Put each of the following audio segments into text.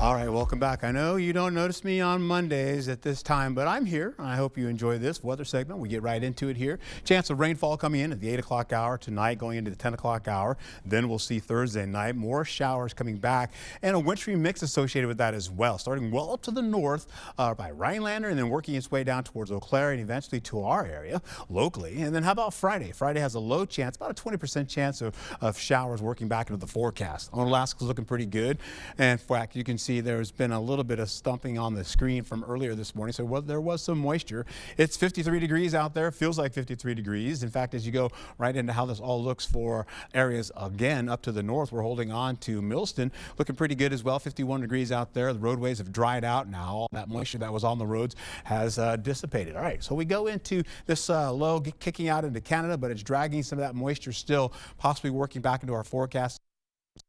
All right, welcome back. I know you don't notice me on Mondays at this time, but I'm here. I hope you enjoy this weather segment. We get right into it here. Chance of rainfall coming in at the 8 o'clock hour tonight, going into the 10 o'clock hour. Then we'll see Thursday night, more showers coming back, and a wintry mix associated with that as well, starting well up to the north by Rhinelander and then working its way down towards Eau Claire and eventually to our area locally. And then how about Friday? Friday has a low chance, about a 20% chance of showers working back into the forecast. Alaska's looking pretty good. And in fact, you can see there's been a little bit of stumping on the screen from earlier this morning, so there was some moisture. It's 53 degrees out there, feels like 53 degrees. In fact, as you go right into how this all looks for areas again up to the north, we're holding on to Millston, looking pretty good as well. 51 degrees out there. The roadways have dried out now. All that moisture that was on the roads has dissipated. All right, so we go into this low kicking out into Canada, but it's dragging some of that moisture still, possibly working back into our forecast.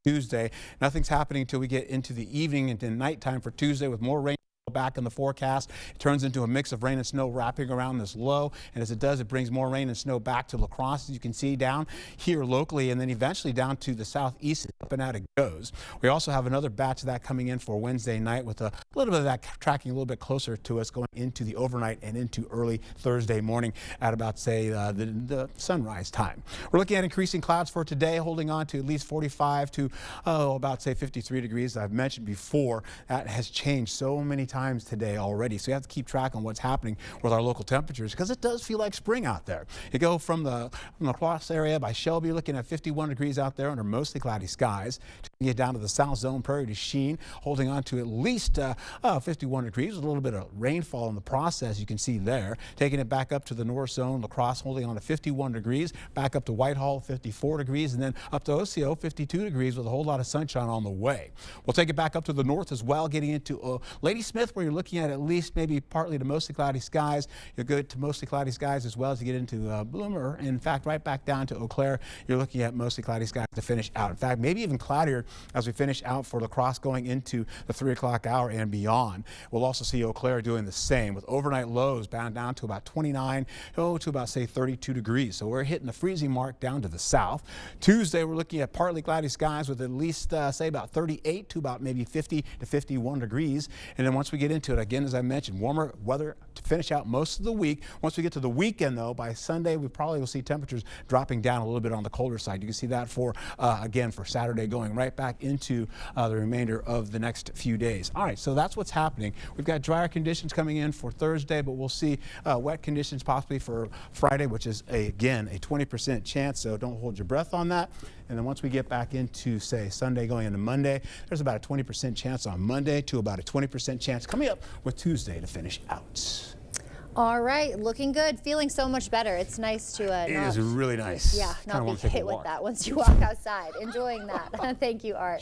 Tuesday, nothing's happening until we get into the evening and nighttime for Tuesday with more rain back in the forecast. It turns into a mix of rain and snow wrapping around this low, and as it does, it brings more rain and snow back to La Crosse, as you can see down here locally, and then eventually down to the southeast. Up and out it goes. We also have another batch of that coming in for Wednesday night, with a little bit of that tracking a little bit closer to us going into the overnight and into early Thursday morning at about, say, the sunrise time. We're looking at increasing clouds for today, holding on to at least 45 to about, say, 53 degrees. I've mentioned before that has changed so many times today already, so you have to keep track on what's happening with our local temperatures, because it does feel like spring out there. You go from the La Crosse area by Shelby, looking at 51 degrees out there under mostly cloudy skies. You get down to the south zone, Prairie du Chien, holding on to at least 51 degrees with a little bit of rainfall in the process, you can see there. Taking it back up to the north zone, La Crosse holding on to 51 degrees, back up to Whitehall 54 degrees, and then up to Osseo 52 degrees with a whole lot of sunshine on the way. We'll take it back up to the north as well, getting into Ladysmith, where you're looking at least maybe partly to mostly cloudy skies. You're good to mostly cloudy skies as well as you get into Bloomer. In fact, right back down to Eau Claire, you're looking at mostly cloudy skies to finish out. In fact, maybe even cloudier as we finish out for La Crosse going into the 3 o'clock hour and beyond. We'll also see Eau Claire doing the same, with overnight lows bound down to about 29 to about, say, 32 degrees. So we're hitting the freezing mark down to the south. Tuesday, we're looking at partly cloudy skies with at least, say, about 38 to about maybe 50 to 51 degrees. And then once we get into it, again, as I mentioned, warmer weather to finish out most of the week. Once we get to the weekend, though, by Sunday, we probably will see temperatures dropping down a little bit on the colder side. You can see that for, again, for Saturday, going right back into the remainder of the next few days. All right, so that's what's happening. We've got drier conditions coming in for Thursday, but we'll see wet conditions possibly for Friday, which is, again, a 20% chance, so don't hold your breath on that. And then once we get back into, say, Sunday going into Monday, there's about a 20% chance on Monday to about a 20% chance coming up with Tuesday to finish out. All right, looking good, feeling so much better. It's nice to It is really nice. Yeah, not be hit with that once you walk outside. Enjoying that. Thank you, Art.